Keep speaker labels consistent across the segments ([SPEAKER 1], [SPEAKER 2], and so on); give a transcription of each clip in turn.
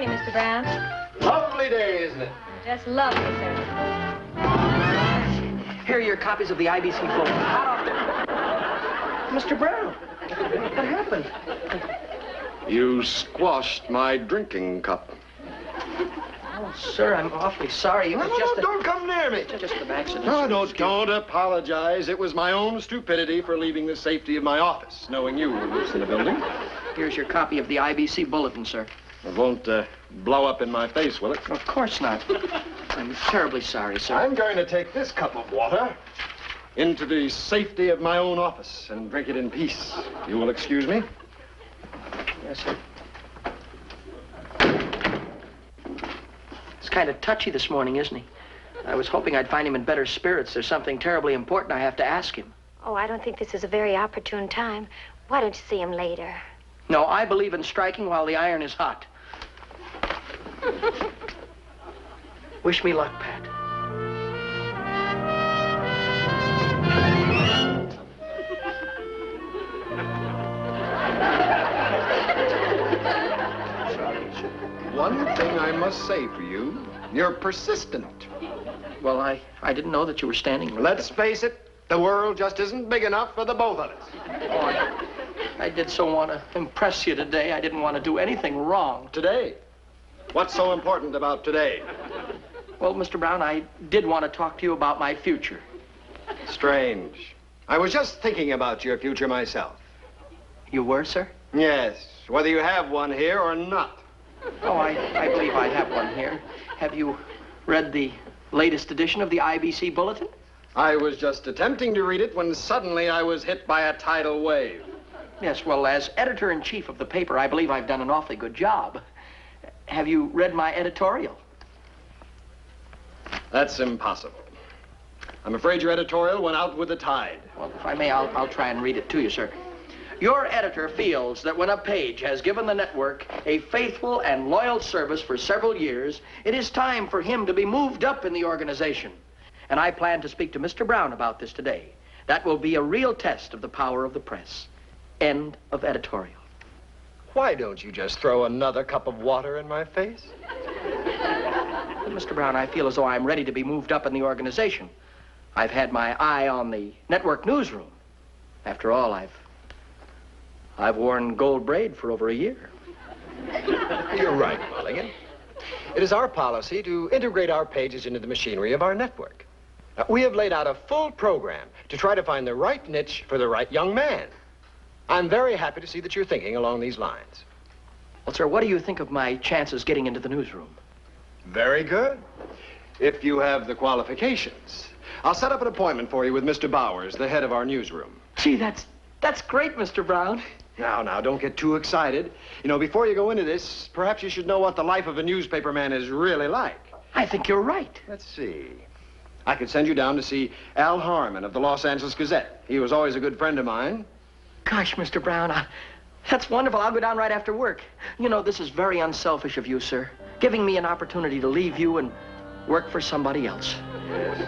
[SPEAKER 1] Mr. Brown.
[SPEAKER 2] Lovely day, isn't it?
[SPEAKER 1] Just lovely, sir.
[SPEAKER 3] Here are your copies of the IBC Bulletin. Hot off there. Mr. Brown, what happened?
[SPEAKER 2] You squashed my drinking cup.
[SPEAKER 3] Oh, sir, I'm awfully sorry. It was
[SPEAKER 2] Don't come near me.
[SPEAKER 3] Just an accident.
[SPEAKER 2] No, don't apologize. It was my own stupidity for leaving the safety of my office, knowing you were loose in the building.
[SPEAKER 3] Here's your copy of the IBC Bulletin, sir.
[SPEAKER 2] It won't blow up in my face, will it?
[SPEAKER 3] Of course not. I'm terribly sorry, sir.
[SPEAKER 2] I'm going to take this cup of water into the safety of my own office and drink it in peace. You will excuse me?
[SPEAKER 3] Yes, sir. He's kind of touchy this morning, isn't he? I was hoping I'd find him in better spirits. There's something terribly important I have to ask him.
[SPEAKER 1] Oh, I don't think this is a very opportune time. Why don't you see him later?
[SPEAKER 3] No, I believe in striking while the iron is hot. Wish me luck, Pat.
[SPEAKER 2] One thing I must say for you, you're persistent.
[SPEAKER 3] Well, I didn't know that you were standing.
[SPEAKER 2] Let's face it, the world just isn't big enough for the both of us.
[SPEAKER 3] Oh, I did so want to impress you today. I didn't want to do anything wrong.
[SPEAKER 2] Today? What's so important about today?
[SPEAKER 3] Well, Mr. Brown, I did want to talk to you about my future.
[SPEAKER 2] Strange. I was just thinking about your future myself.
[SPEAKER 3] You were, sir?
[SPEAKER 2] Yes, whether you have one here or not.
[SPEAKER 3] Oh, I believe I have one here. Have you read the latest edition of the IBC Bulletin?
[SPEAKER 2] I was just attempting to read it when suddenly I was hit by a tidal wave.
[SPEAKER 3] Yes, well, as editor-in-chief of the paper, I believe I've done an awfully good job. Have you read my editorial?
[SPEAKER 2] That's impossible. I'm afraid your editorial went out with the tide.
[SPEAKER 3] Well, if I may, I'll try and read it to you, sir. Your editor feels that when a page has given the network a faithful and loyal service for several years, it is time for him to be moved up in the organization. And I plan to speak to Mr. Brown about this today. That will be a real test of the power of the press. End of editorial.
[SPEAKER 2] Why don't you just throw another cup of water in my face?
[SPEAKER 3] Well, Mr. Brown, I feel as though I'm ready to be moved up in the organization. I've had my eye on the network newsroom. After all, I've worn gold braid for over a year.
[SPEAKER 2] You're right, Mulligan. It is our policy to integrate our pages into the machinery of our network. We have laid out a full program to try to find the right niche for the right young man. I'm very happy to see that you're thinking along these lines.
[SPEAKER 3] Well, sir, what do you think of my chances getting into the newsroom?
[SPEAKER 2] Very good. If you have the qualifications. I'll set up an appointment for you with Mr. Bowers, the head of our newsroom.
[SPEAKER 3] Gee, that's great, Mr. Brown.
[SPEAKER 2] Now, don't get too excited. You know, before you go into this, perhaps you should know what the life of a newspaper man is really like.
[SPEAKER 3] I think you're right.
[SPEAKER 2] Let's see. I could send you down to see Al Harmon of the Los Angeles Gazette. He was always a good friend of mine.
[SPEAKER 3] Gosh, Mr. Brown, that's wonderful. I'll go down right after work. You know, this is very unselfish of you, sir. Giving me an opportunity to leave you and work for somebody else.
[SPEAKER 2] Yes.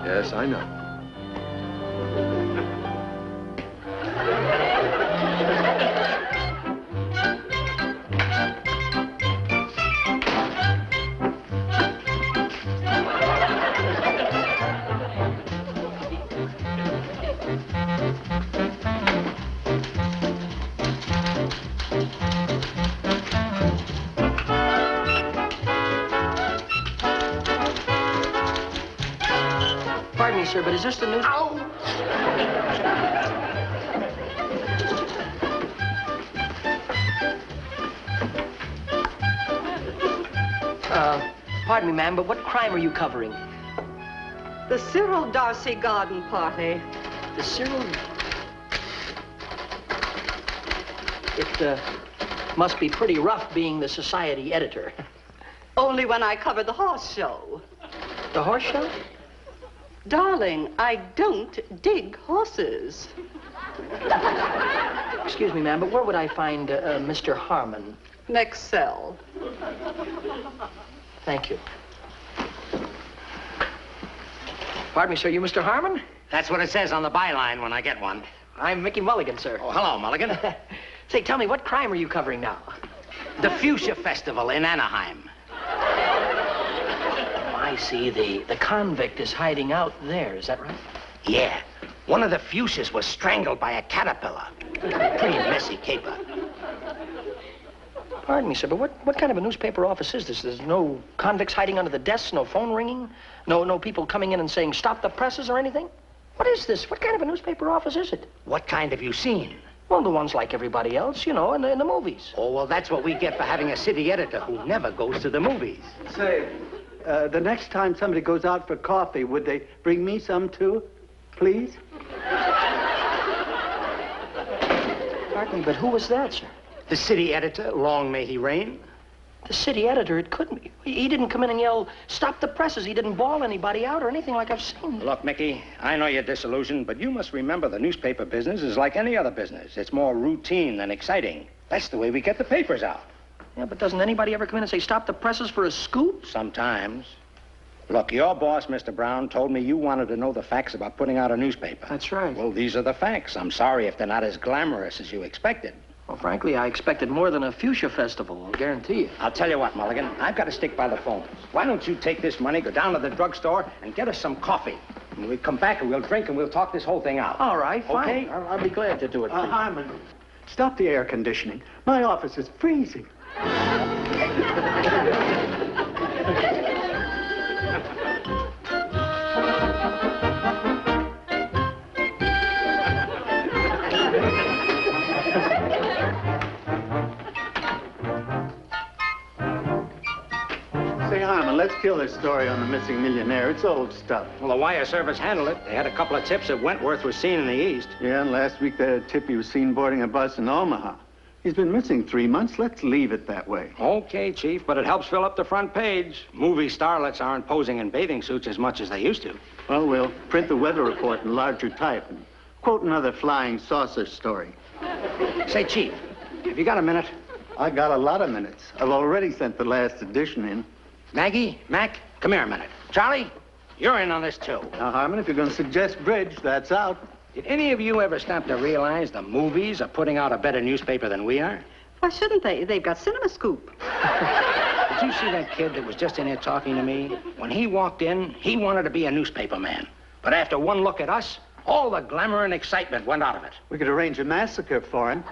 [SPEAKER 2] Yes, I know.
[SPEAKER 3] Pardon me, sir, but is this the news?
[SPEAKER 2] Ow!
[SPEAKER 3] Pardon me, ma'am, but what crime are you covering?
[SPEAKER 4] The Cyril Darcy garden party.
[SPEAKER 3] The Cyril... It must be pretty rough being the society editor.
[SPEAKER 4] Only when I cover the horse show.
[SPEAKER 3] The horse show?
[SPEAKER 4] Darling, I don't dig horses.
[SPEAKER 3] Excuse me, ma'am, but where would I find Mr. Harmon?
[SPEAKER 4] Next cell.
[SPEAKER 3] Thank you. Pardon me, sir, you Mr. Harmon?
[SPEAKER 5] That's what it says on the byline when I get one.
[SPEAKER 3] I'm Mickey Mulligan, sir.
[SPEAKER 5] Oh, hello, Mulligan.
[SPEAKER 3] Say, tell me, what crime are you covering now?
[SPEAKER 5] The Fuchsia Festival in Anaheim.
[SPEAKER 3] I see. The convict is hiding out there. Is that right?
[SPEAKER 5] Yeah. One of the fuchsias was strangled by a caterpillar. Pretty messy caper.
[SPEAKER 3] Pardon me, sir, but what kind of a newspaper office is this? There's no convicts hiding under the desks, no phone ringing, no people coming in and saying, stop the presses or anything? What is this? What kind of a newspaper office is it?
[SPEAKER 5] What kind have you seen?
[SPEAKER 3] Well, the ones like everybody else, you know, in the movies.
[SPEAKER 5] Oh, well, that's what we get for having a city editor who never goes to the movies.
[SPEAKER 6] Say, the next time somebody goes out for coffee, would they bring me some too, please?
[SPEAKER 3] Pardon me, but who was that, sir?
[SPEAKER 5] The city editor, long may he reign.
[SPEAKER 3] The city editor, it couldn't be. He didn't come in and yell, stop the presses. He didn't bawl anybody out or anything like I've seen.
[SPEAKER 5] Look, Mickey, I know you're disillusioned, but you must remember the newspaper business is like any other business. It's more routine than exciting. That's the way we get the papers out.
[SPEAKER 3] Yeah, but doesn't anybody ever come in and say, stop the presses for a scoop?
[SPEAKER 5] Sometimes. Look, your boss, Mr. Brown, told me you wanted to know the facts about putting out a newspaper.
[SPEAKER 3] That's right.
[SPEAKER 5] Well, these are the facts. I'm sorry if they're not as glamorous as you expected.
[SPEAKER 3] Well, frankly, I expected more than a fuchsia festival, I'll guarantee you.
[SPEAKER 5] I'll tell you what, Mulligan, I've got to stick by the phone. Why don't you take this money, go down to the drugstore, and get us some coffee? And we'll come back and we'll drink and we'll talk this whole thing out.
[SPEAKER 3] All right, fine.
[SPEAKER 5] Okay?
[SPEAKER 3] I'll be glad to do it for you.
[SPEAKER 6] Harmon, stop the air conditioning. My office is freezing. Say, Harmon, let's kill this story on the missing millionaire. It's old stuff.
[SPEAKER 5] Well, the wire service handled it. They had a couple of tips that Wentworth was seen in the East.
[SPEAKER 6] Yeah, and last week they had a tip he was seen boarding a bus in Omaha. He's been missing 3 months. Let's leave it that way.
[SPEAKER 5] Okay, Chief, but it helps fill up the front page. Movie starlets aren't posing in bathing suits as much as they used to.
[SPEAKER 6] Well, we'll print the weather report in larger type and quote another flying saucer story.
[SPEAKER 5] Say, Chief, have you got a minute?
[SPEAKER 6] I got a lot of minutes. I've already sent the last edition in.
[SPEAKER 5] Maggie, Mac, come here a minute. Charlie, you're in on this, too.
[SPEAKER 6] Now, Harmon, if you're going to suggest bridge, that's out.
[SPEAKER 5] Did any of you ever stop to realize the movies are putting out a better newspaper than we are?
[SPEAKER 4] Why shouldn't they? They've got Cinema Scoop.
[SPEAKER 5] Did you see that kid that was just in here talking to me? When he walked in, he wanted to be a newspaper man. But after one look at us, all the glamour and excitement went out of it.
[SPEAKER 6] We could arrange a massacre for him.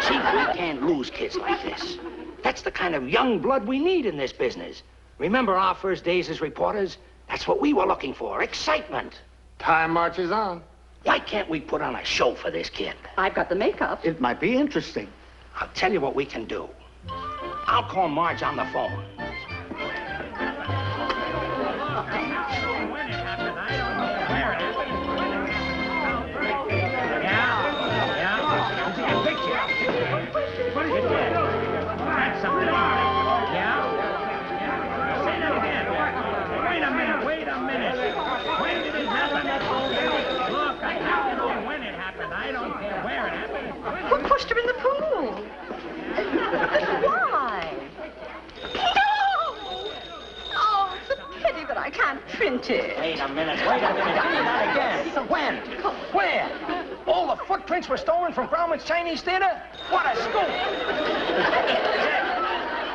[SPEAKER 5] Chief, we can't lose kids like this. That's the kind of young blood we need in this business. Remember our first days as reporters? That's what we were looking for, excitement.
[SPEAKER 2] Time marches on.
[SPEAKER 5] Why can't we put on a show for this kid?
[SPEAKER 4] I've got the makeup.
[SPEAKER 6] It might be interesting.
[SPEAKER 5] I'll tell you what we can do. I'll call Marge on the phone.
[SPEAKER 4] Who pushed her in the pool? Why? No! Oh, it's a pity that I can't print it.
[SPEAKER 5] Wait a minute. Give me that again. When? Where? All the footprints were stolen from Grauman's Chinese Theater? What a scoop!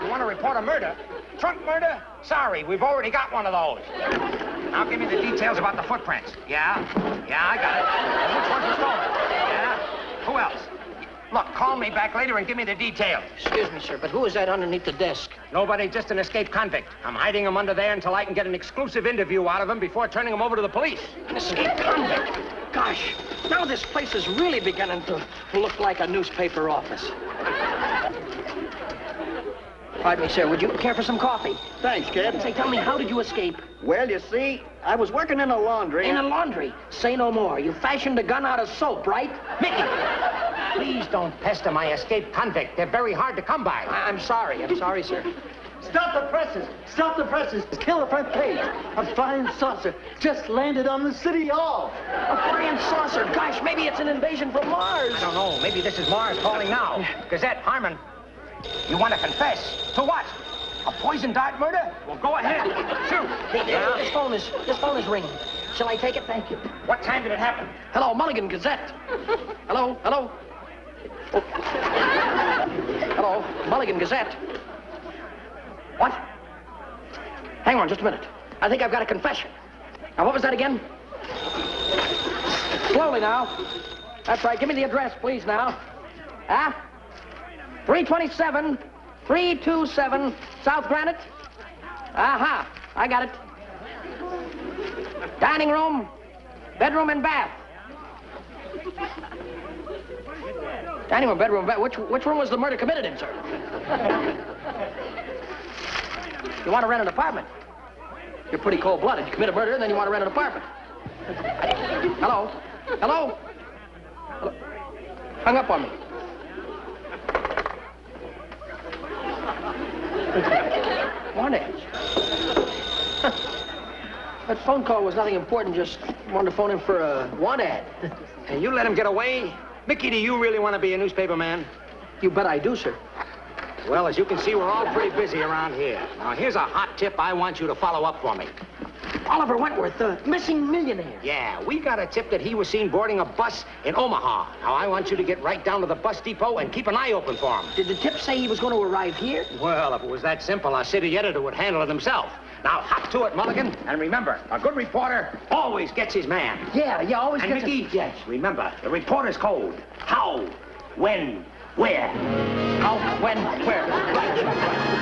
[SPEAKER 5] You want to report a murder? Trunk murder? Sorry, we've already got one of those. Now give me the details about the footprints. Yeah, I got it. Which ones were stolen? Yeah? Who else? Look, call me back later and give me the details.
[SPEAKER 3] Excuse me, sir, but who is that underneath the desk?
[SPEAKER 5] Nobody, just an escaped convict. I'm hiding him under there until I can get an exclusive interview out of him before turning him over to the police.
[SPEAKER 3] An escaped convict? Gosh, now this place is really beginning to look like a newspaper office. Pardon me, sir. Would you care for some coffee?
[SPEAKER 7] Thanks, kid.
[SPEAKER 3] Say, tell me, how did you escape?
[SPEAKER 7] Well, you see, I was working in a laundry.
[SPEAKER 3] In a laundry? Say no more. You fashioned a gun out of soap, right?
[SPEAKER 5] Mickey! Please don't pester my escaped convict. They're very hard to come by.
[SPEAKER 3] I'm sorry. I'm sorry, sir.
[SPEAKER 6] Stop the presses! Stop the presses! Kill the front page. A flying saucer just landed on the city hall.
[SPEAKER 3] A flying saucer. Gosh, maybe it's an invasion from Mars.
[SPEAKER 5] I don't know. Maybe this is Mars calling now. Gazette, Harmon, you want to confess? To what? A poison dart murder? Well, go ahead. Shoot.
[SPEAKER 3] This phone is ringing. Shall I take it? Thank you.
[SPEAKER 5] What time did it happen?
[SPEAKER 3] Hello, Mulligan Gazette. Hello. Oh. Hello, Mulligan Gazette. What? Hang on just a minute. I think I've got a confession. Now, what was that again? Slowly now. That's right. Give me the address, please, now. 327 South Granite. Aha. I got it. Dining room, bedroom, and bath. Dining room, bedroom, bath. Which room was the murder committed in, sir? You want to rent an apartment? You're pretty cold-blooded. You commit a murder, and then you want to rent an apartment. Hello? Hello? Hello? Hung up on me. Want it? That phone call was nothing important, just wanted to phone him for a want ad.
[SPEAKER 5] And you let him get away? Mickey, do you really want to be a newspaper man?
[SPEAKER 3] You bet I do, sir.
[SPEAKER 5] Well, as you can see, we're all pretty busy around here. Now, here's a hot tip I want you to follow up for me.
[SPEAKER 3] Oliver Wentworth, the missing millionaire.
[SPEAKER 5] Yeah, we got a tip that he was seen boarding a bus in Omaha. Now, I want you to get right down to the bus depot and keep an eye open for him.
[SPEAKER 3] Did the tip say he was going to arrive here?
[SPEAKER 5] Well, if it was that simple, our city editor would handle it himself. Now, hop to it, Mulligan. And remember, a good reporter always gets his man.
[SPEAKER 3] Yeah, always
[SPEAKER 5] and
[SPEAKER 3] gets
[SPEAKER 5] Mickey,
[SPEAKER 3] yes.
[SPEAKER 5] Remember, the reporter's code. How, when, where.
[SPEAKER 3] How, when, where.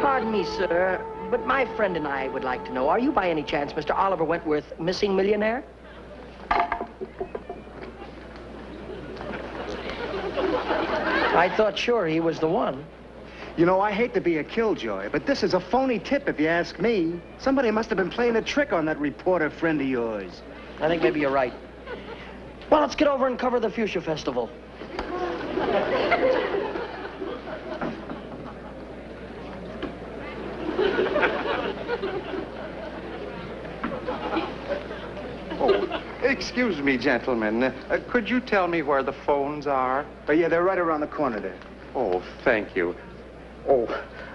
[SPEAKER 3] Pardon me, sir, but my friend and I would like to know, are you by any chance Mr. Oliver Wentworth, missing millionaire? I thought sure he was the one.
[SPEAKER 8] You know, I hate to be a killjoy, but this is a phony tip if you ask me. Somebody must have been playing a trick on that reporter friend of yours.
[SPEAKER 3] I think maybe you're right. Well, let's get over and cover the Fuchsia Festival.
[SPEAKER 9] Oh, excuse me, gentlemen. Could you tell me where the phones are?
[SPEAKER 8] Yeah, they're right around the corner there.
[SPEAKER 9] Oh, thank you. Oh,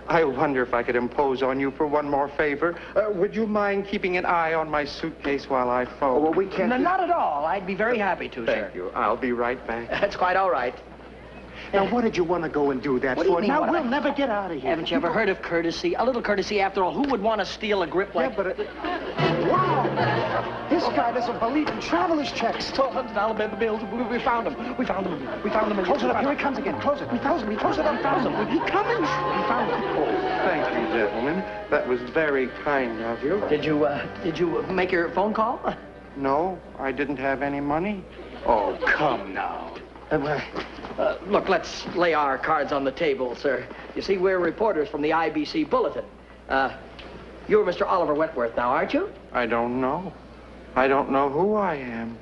[SPEAKER 9] I wonder if I could impose on you for one more favor. Would you mind keeping an eye on my suitcase while I phone?
[SPEAKER 8] Oh, well, we can't...
[SPEAKER 3] No, not at all. I'd be very happy to, sir.
[SPEAKER 9] Thank you. I'll be right back.
[SPEAKER 3] That's quite all right.
[SPEAKER 8] Now, what did you want to go and do that
[SPEAKER 3] What do you
[SPEAKER 8] for?
[SPEAKER 3] mean,
[SPEAKER 8] Now,
[SPEAKER 3] what
[SPEAKER 8] we'll
[SPEAKER 3] I-
[SPEAKER 8] never get out of here.
[SPEAKER 3] Haven't you ever heard of courtesy? A little courtesy, after all. Who would want to steal a grip like...
[SPEAKER 8] Yeah, but... Wow! This guy doesn't believe in traveler's checks.
[SPEAKER 3] $1,200 bills. We found him. We found him. We found him.
[SPEAKER 8] Close it up. Here he comes again. Close it. We found him. Close it up. Found him. He coming. We found him.
[SPEAKER 9] Oh, thank you, gentlemen. That was very kind of you.
[SPEAKER 3] Did you make your phone call?
[SPEAKER 9] No, I didn't have any money.
[SPEAKER 8] Oh, come now.
[SPEAKER 3] Look, let's lay our cards on the table, sir. You see, we're reporters from the IBC Bulletin. You're Mr. Oliver Wentworth now, aren't you?
[SPEAKER 9] I don't know. I don't know who I am.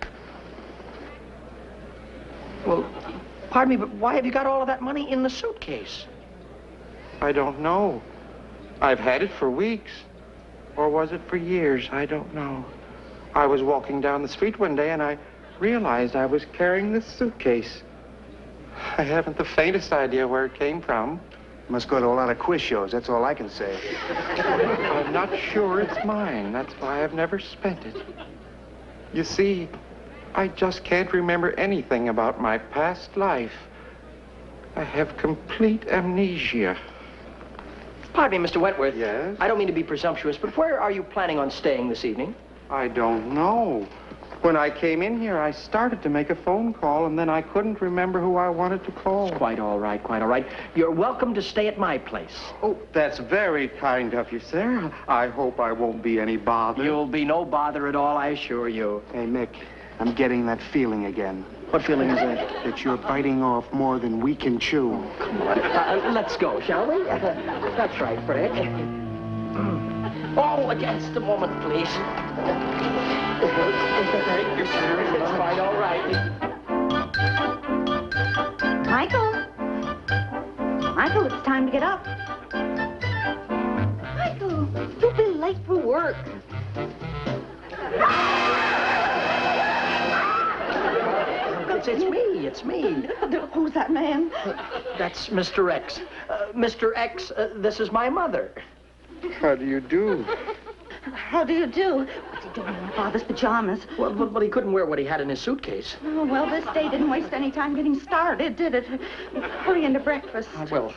[SPEAKER 3] Well, pardon me, but why have you got all of that money in the suitcase?
[SPEAKER 9] I don't know. I've had it for weeks. Or was it for years? I don't know. I was walking down the street one day and I realized I was carrying this suitcase. I haven't the faintest idea where it came from.
[SPEAKER 8] Must go to a lot of quiz shows. That's all I can say.
[SPEAKER 9] I'm not sure it's mine. That's why I've never spent it. You see, I just can't remember anything about my past life. I have complete amnesia.
[SPEAKER 3] Pardon me, Mr. Wentworth.
[SPEAKER 9] Yes?
[SPEAKER 3] I don't mean to be presumptuous, but where are you planning on staying this evening?
[SPEAKER 9] I don't know. When I came in here, I started to make a phone call, and then I couldn't remember who I wanted to call.
[SPEAKER 3] It's quite all right, quite all right. You're welcome to stay at my place.
[SPEAKER 9] Oh, that's very kind of you, sir. I hope I won't be any bother.
[SPEAKER 3] You'll be no bother at all, I assure you.
[SPEAKER 8] Hey, Mick, I'm getting that feeling again.
[SPEAKER 3] What feeling is that?
[SPEAKER 8] That you're biting off more than we can chew.
[SPEAKER 3] Come on, let's go, shall we? That's right, Fred. Oh, just a moment, please. Thank you, sir. It's quite all right.
[SPEAKER 4] Michael? Michael, it's time to get up. Michael, you'll be late for work.
[SPEAKER 3] It's me.
[SPEAKER 4] Who's that man?
[SPEAKER 3] That's Mr. X. Mr. X, this is my mother.
[SPEAKER 9] How do you do?
[SPEAKER 4] How do you do? What's he doing in my father's pajamas?
[SPEAKER 3] Well, but he couldn't wear what he had in his suitcase.
[SPEAKER 4] Oh, well, this day didn't waste any time getting started, did it? Hurry into breakfast.
[SPEAKER 3] Well.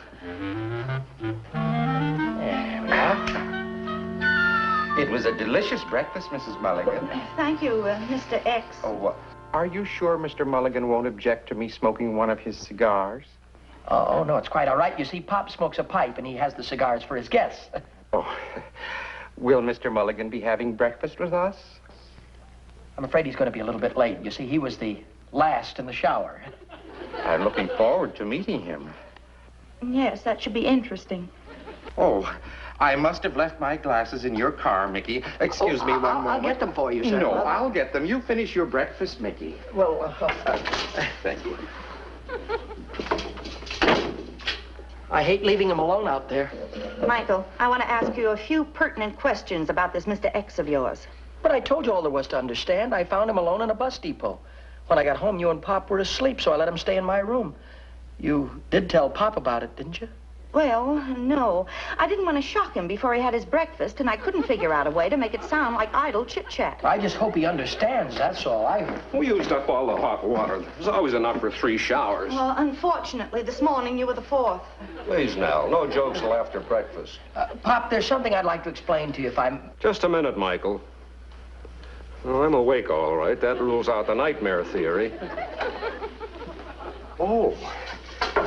[SPEAKER 9] It was a delicious breakfast, Mrs. Mulligan.
[SPEAKER 4] Thank you, Mr. X.
[SPEAKER 9] Oh, are you sure Mr. Mulligan won't object to me smoking one of his cigars?
[SPEAKER 3] Oh, no, it's quite all right. You see, Pop smokes a pipe, and he has the cigars for his guests.
[SPEAKER 9] Oh, will Mr. Mulligan be having breakfast with us?
[SPEAKER 3] I'm afraid he's going to be a little bit late. You see, he was the last in the shower.
[SPEAKER 9] I'm looking forward to meeting him.
[SPEAKER 4] Yes, that should be interesting.
[SPEAKER 9] Oh, I must have left my glasses in your car, Mickey. Excuse me one moment.
[SPEAKER 3] I'll get them for you, sir.
[SPEAKER 9] No, I'll get them. You finish your breakfast, Mickey.
[SPEAKER 3] Well,
[SPEAKER 9] Thank you.
[SPEAKER 3] I hate leaving him alone out there.
[SPEAKER 4] Michael, I want to ask you a few pertinent questions about this Mr. X of yours.
[SPEAKER 3] But I told you all there was to understand. I found him alone in a bus depot. When I got home, you and Pop were asleep, so I let him stay in my room. You did tell Pop about it, didn't you?
[SPEAKER 4] Well, no. I didn't want to shock him before he had his breakfast, and I couldn't figure out a way to make it sound like idle chit-chat.
[SPEAKER 3] I just hope he understands, that's all.
[SPEAKER 10] We used up all the hot water. There's always enough for 3 showers.
[SPEAKER 4] Well, unfortunately, this morning you were the 4th.
[SPEAKER 2] Please, Nell, no jokes till after breakfast.
[SPEAKER 3] Pop, there's something I'd like to explain to you if I'm...
[SPEAKER 10] Just a minute, Michael. Oh, I'm awake, all right. That rules out the nightmare theory.
[SPEAKER 9] Oh,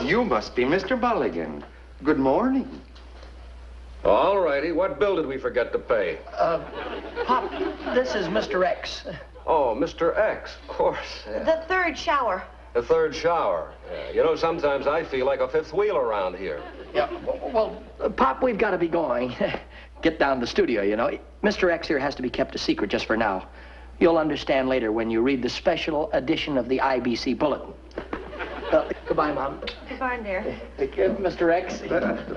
[SPEAKER 9] you must be Mr. Mulligan. Good morning.
[SPEAKER 10] All righty. What bill did we forget to pay?
[SPEAKER 3] Pop, this is Mr. X.
[SPEAKER 10] Oh, Mr. X, of course. Yeah.
[SPEAKER 4] The 3rd shower.
[SPEAKER 10] The 3rd shower. Yeah. You know, sometimes I feel like a 5th wheel around here.
[SPEAKER 3] Yeah, well, Pop, we've got to be going. Get down to the studio, you know. Mr. X here has to be kept a secret just for now. You'll understand later when you read the special edition of the IBC Bulletin. Goodbye, Mom.
[SPEAKER 4] Goodbye, dear.
[SPEAKER 3] Thank you, Mr. X.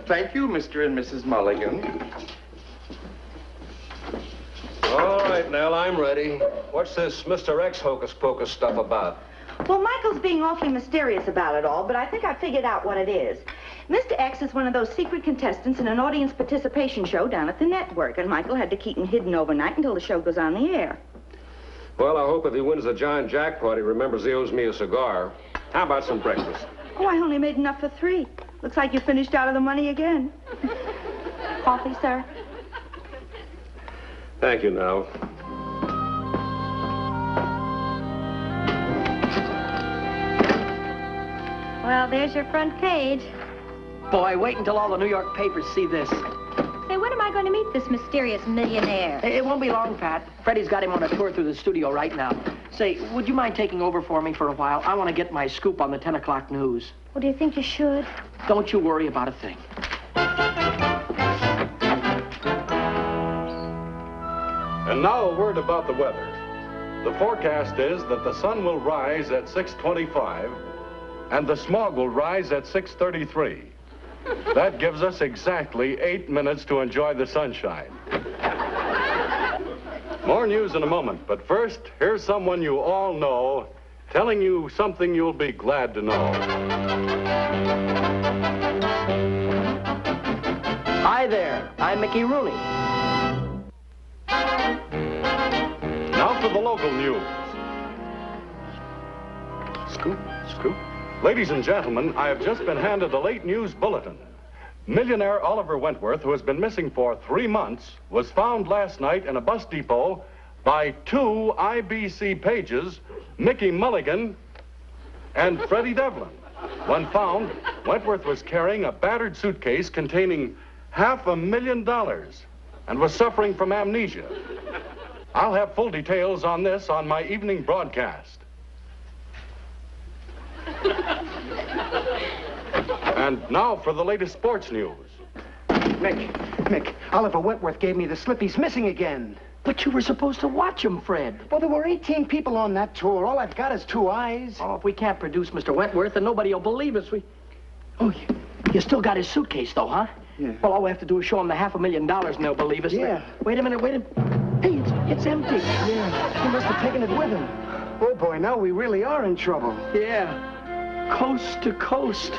[SPEAKER 9] Thank you, Mr. and Mrs. Mulligan.
[SPEAKER 10] All right, Nell, I'm ready. What's this Mr. X hocus-pocus stuff about?
[SPEAKER 4] Well, Michael's being awfully mysterious about it all, but I think I figured out what it is. Mr. X is one of those secret contestants in an audience participation show down at the network, and Michael had to keep him hidden overnight until the show goes on the air.
[SPEAKER 10] Well, I hope if he wins the giant jackpot, he remembers he owes me a cigar. How about some breakfast?
[SPEAKER 4] Oh, I only made enough for 3. Looks like you finished out of the money again. Coffee, sir?
[SPEAKER 10] Thank you, Nell.
[SPEAKER 1] Well, there's your front page.
[SPEAKER 3] Boy, wait until all the New York papers see this.
[SPEAKER 1] Say, when am I going to meet this mysterious millionaire?
[SPEAKER 3] It won't be long, Pat. Freddy's got him on a tour through the studio right now. Say, would you mind taking over for me for a while? I want to get my scoop on the 10 o'clock news.
[SPEAKER 1] Well, do you think you should?
[SPEAKER 3] Don't you worry about a thing.
[SPEAKER 11] And now a word about the weather. The forecast is that the sun will rise at 6:25 and the smog will rise at 6:33. That gives us exactly 8 minutes to enjoy the sunshine. More news in a moment, but first, here's someone you all know telling you something you'll be glad to know.
[SPEAKER 3] Hi there, I'm Mickey Rooney.
[SPEAKER 11] Now for the local news.
[SPEAKER 3] Scoop, scoop.
[SPEAKER 11] Ladies and gentlemen, I have just been handed a late news bulletin. Millionaire Oliver Wentworth, who has been missing for 3 months, was found last night in a bus depot by 2 IBC pages, Mickey Mulligan and Freddy Devlin. When found, Wentworth was carrying a battered suitcase containing $500,000 and was suffering from amnesia. I'll have full details on this on my evening broadcast. And now for the latest sports news.
[SPEAKER 8] Mick, Oliver Wentworth gave me the slip. He's missing again.
[SPEAKER 3] But you were supposed to watch him, Fred.
[SPEAKER 8] Well, there were 18 people on that tour. All I've got is 2 eyes.
[SPEAKER 3] Oh, if we can't produce Mr. Wentworth, then nobody will believe us. Oh, you still got his suitcase, though, huh?
[SPEAKER 8] Yeah.
[SPEAKER 3] Well, all we have to do is show him the $500,000 and they'll believe us.
[SPEAKER 8] Yeah.
[SPEAKER 3] Wait a minute. Hey, it's empty.
[SPEAKER 8] Yeah, he must have taken it with him. Oh, boy, now we really are in trouble.
[SPEAKER 3] Yeah. Coast to coast.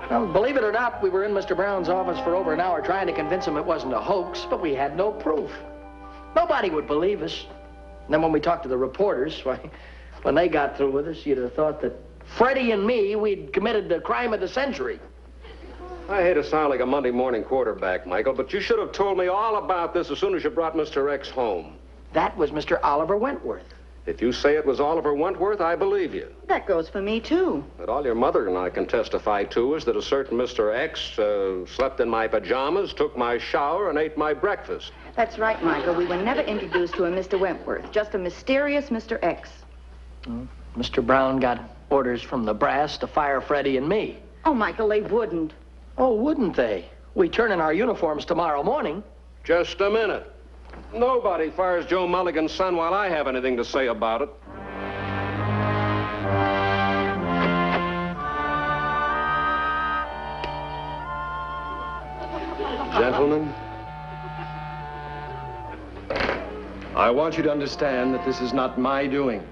[SPEAKER 3] Well, believe it or not, we were in Mr. Brown's office for over an hour trying to convince him it wasn't a hoax, but we had no proof. Nobody would believe us. And then when we talked to the reporters, why, when they got through with us, you'd have thought that Freddy and me, we'd committed the crime of the century.
[SPEAKER 10] I hate to sound like a Monday morning quarterback, Michael, but you should have told me all about this as soon as you brought Mr. X home.
[SPEAKER 3] That was Mr. Oliver Wentworth.
[SPEAKER 10] If you say it was Oliver Wentworth, I believe you.
[SPEAKER 4] That goes for me, too.
[SPEAKER 10] But all your mother and I can testify to is that a certain Mr. X slept in my pajamas, took my shower, and ate my breakfast.
[SPEAKER 4] That's right, Michael. We were never introduced to a Mr. Wentworth. Just a mysterious Mr. X.
[SPEAKER 3] Mr. Brown got orders from the brass to fire Freddy and me.
[SPEAKER 4] Oh, Michael, they wouldn't.
[SPEAKER 3] Oh, wouldn't they? We turn in our uniforms tomorrow morning.
[SPEAKER 10] Just a minute. Nobody fires Joe Mulligan's son while I have anything to say about it.
[SPEAKER 2] Gentlemen, I want you to understand that this is not my doing.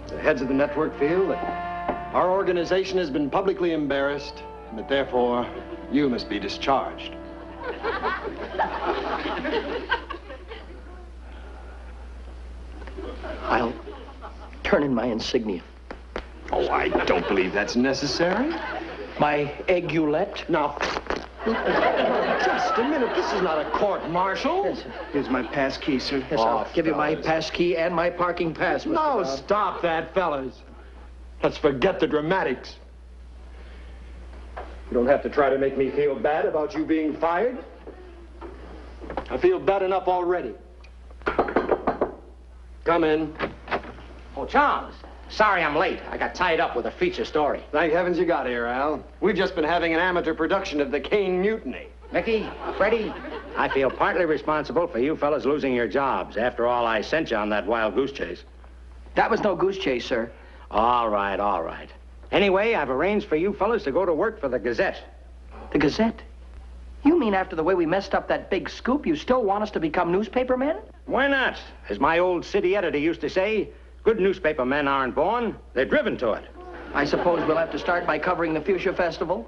[SPEAKER 2] The heads of the network feel that our organization has been publicly embarrassed, and that therefore you must be discharged.
[SPEAKER 3] I'll turn in my insignia.
[SPEAKER 2] Oh, I don't believe that's necessary.
[SPEAKER 3] My aiguillette?
[SPEAKER 2] Now, just a minute. This is not a court-martial.
[SPEAKER 8] Here's my pass key, sir.
[SPEAKER 3] Yes, I'll give you my pass key and my parking pass, Mr.
[SPEAKER 2] No,
[SPEAKER 3] Brown.
[SPEAKER 2] stop that, fellas. Let's forget the dramatics. You don't have to try to make me feel bad about you being fired. I feel bad enough already. Come in.
[SPEAKER 5] Oh, Charles. Sorry I'm late. I got tied up with a feature story.
[SPEAKER 2] Thank heavens you got here, Al. We've just been having an amateur production of the Cane Mutiny.
[SPEAKER 5] Mickey, Freddy, I feel partly responsible for you fellas losing your jobs. After all, I sent you on that wild goose chase.
[SPEAKER 3] That was no goose chase, sir.
[SPEAKER 5] All right, all right. Anyway, I've arranged for you fellas to go to work for the Gazette.
[SPEAKER 3] The Gazette? You mean after the way we messed up that big scoop, you still want us to become newspaper men?
[SPEAKER 5] Why not? As my old city editor used to say, good newspaper men aren't born, they're driven to it.
[SPEAKER 3] I suppose we'll have to start by covering the Fuchsia Festival?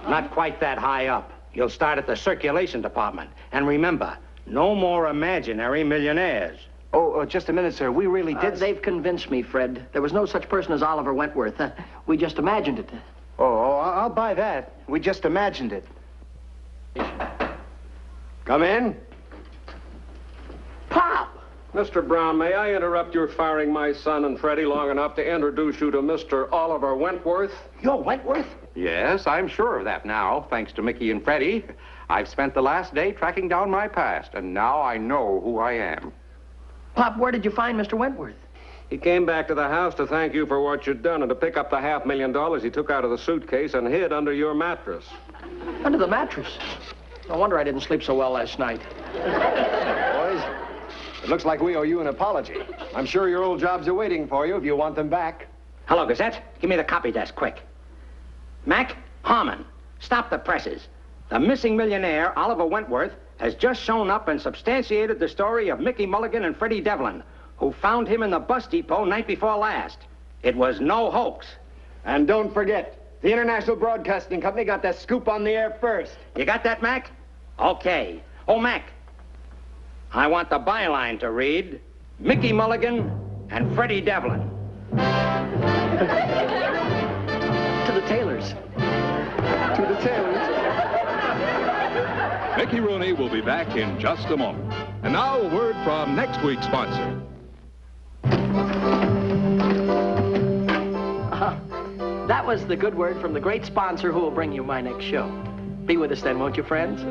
[SPEAKER 5] Not quite that high up. You'll start at the circulation department. And remember, no more imaginary millionaires.
[SPEAKER 8] Oh, just a minute, sir. We really did...
[SPEAKER 3] They've convinced me, Fred. There was no such person as Oliver Wentworth. We just imagined it.
[SPEAKER 8] Oh, I'll buy that. We just imagined it.
[SPEAKER 2] Come in.
[SPEAKER 3] Pop!
[SPEAKER 10] Mr. Brown, may I interrupt your firing my son and Freddy long enough to introduce you to Mr. Oliver Wentworth?
[SPEAKER 3] You're Wentworth?
[SPEAKER 9] Yes, I'm sure of that now, thanks to Mickey and Freddy. I've spent the last day tracking down my past, and now I know who I am.
[SPEAKER 3] Pop, where did you find Mr. Wentworth?
[SPEAKER 10] He came back to the house to thank you for what you'd done and to pick up the $500,000 he took out of the suitcase and hid under your mattress.
[SPEAKER 3] Under the mattress? No wonder I didn't sleep so well last night.
[SPEAKER 2] Boys, it looks like we owe you an apology. I'm sure your old jobs are waiting for you if you want them back.
[SPEAKER 5] Hello, Gazette. Give me the copy desk, quick. Mac, Harmon, stop the presses. The missing millionaire, Oliver Wentworth, has just shown up and substantiated the story of Mickey Mulligan and Freddy Devlin, who found him in the bus depot night before last. It was no hoax.
[SPEAKER 2] And don't forget, the International Broadcasting Company got that scoop on the air first.
[SPEAKER 5] You got that, Mac? Okay. Oh, Mac, I want the byline to read, Mickey Mulligan and Freddy Devlin.
[SPEAKER 3] To the tailors.
[SPEAKER 2] To the tailors.
[SPEAKER 12] Mickey Rooney will be back in just a moment. And now a word from next week's sponsor.
[SPEAKER 3] That was the good word from the great sponsor who will bring you my next show. Be with us then, won't you, friends?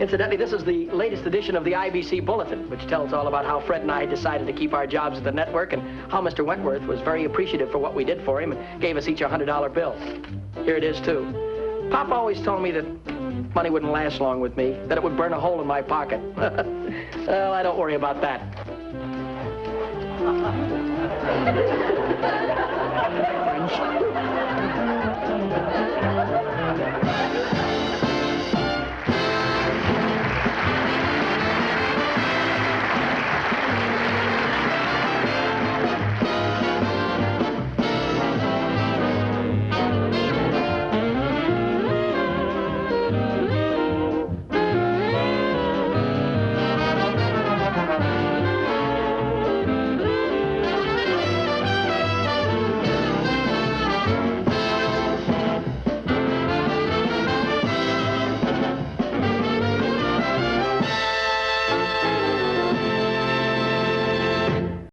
[SPEAKER 3] Incidentally, this is the latest edition of the IBC Bulletin, which tells all about how Fred and I decided to keep our jobs at the network and how Mr. Wentworth was very appreciative for what we did for him and gave us each a $100 bill. Here it is, too. Pop always told me that money wouldn't last long with me, that it would burn a hole in my pocket. Well, I don't worry about that. French.